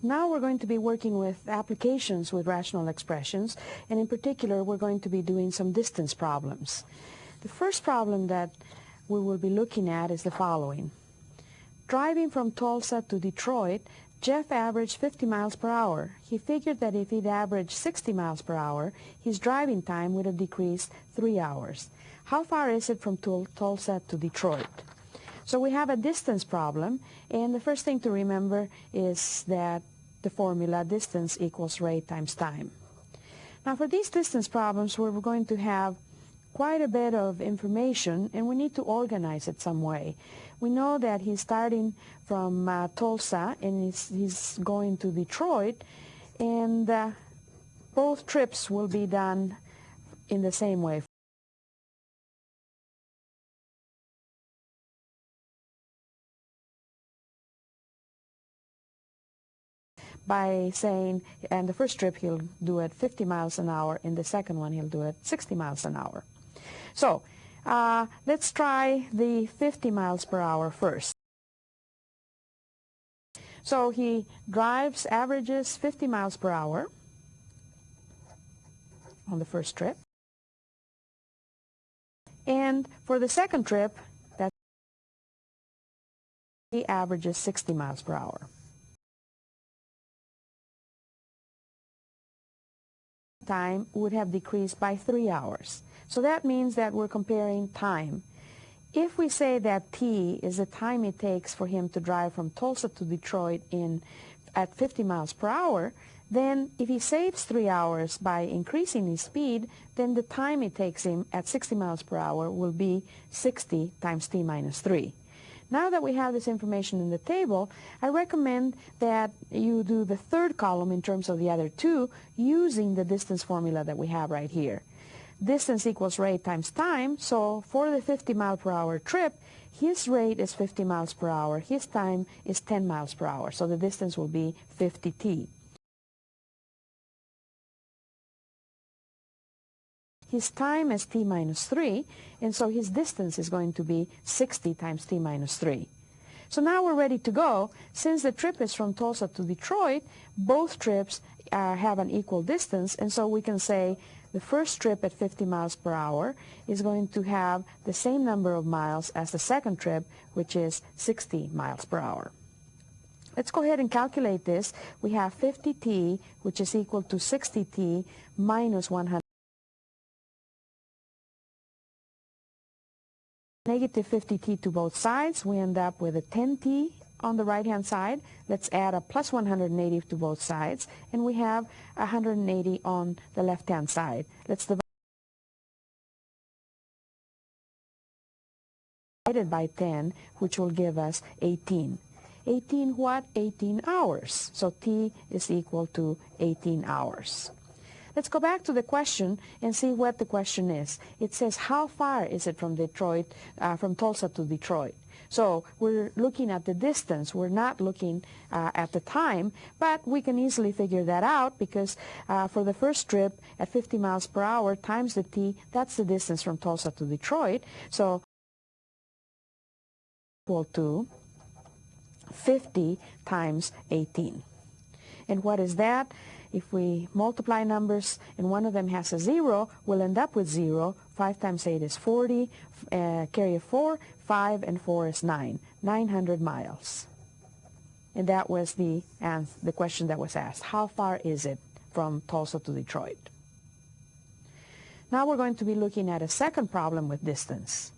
Now we're going to be working with applications with rational expressions, and in particular we're going to be doing some distance problems. The first problem that we will be looking at is the following. Driving from Tulsa to Detroit, Jeff averaged 50 miles per hour. He figured that if he'd averaged 60 miles per hour, his driving time would have decreased 3 hours. How far is it from Tulsa to Detroit? So we have a distance problem, and the first thing to remember is that the formula distance equals rate times time. Now for these distance problems, we're going to have quite a bit of information, and we need to organize it some way. We know that he's starting from Tulsa, and he's going to Detroit, and both trips will be done in the same way. By saying, and the first trip he'll do it 50 miles an hour, in the second one he'll do it 60 miles an hour. So let's try the 50 miles per hour first. So he averages 50 miles per hour on the first trip. And for the second trip, he averages 60 miles per hour. Time would have decreased by 3 hours. So that means that we're comparing time. If we say that T is the time it takes for him to drive from Tulsa to Detroit at 50 miles per hour, then if he saves 3 hours by increasing his speed, then the time it takes him at 60 miles per hour will be 60 times T minus 3. Now that we have this information in the table, I recommend that you do the third column in terms of the other two using the distance formula that we have right here. Distance equals rate times time, so for the 50 mile per hour trip, his rate is 50 miles per hour, his time is 10 miles per hour, so the distance will be 50t. His time is t minus 3, and so his distance is going to be 60 times t minus 3. So now we're ready to go. Since the trip is from Tulsa to Detroit, both trips have an equal distance, and so we can say the first trip at 50 miles per hour is going to have the same number of miles as the second trip, which is 60 miles per hour. Let's go ahead and calculate this. We have 50t, which is equal to 60t minus 100. Negative 50t to both sides, we end up with a 10t on the right-hand side. Let's add a plus 180 to both sides, and we have 180 on the left-hand side. Let's divide it by 10, which will give us 18. 18 what? 18 hours. So t is equal to 18 hours. Let's go back to the question and see what the question is. It says, how far is it from Tulsa to Detroit? So we're looking at the distance. We're not looking at the time, but we can easily figure that out because for the first trip at 50 miles per hour times the t, that's the distance from Tulsa to Detroit. So equal to 50 times 18. And what is that? If we multiply numbers and one of them has a 0, we'll end up with 0. 5 times 8 is 40. Carry a 4. 5 and 4 is 9. 900 miles. And that was the question that was asked. How far is it from Tulsa to Detroit? Now we're going to be looking at a second problem with distance.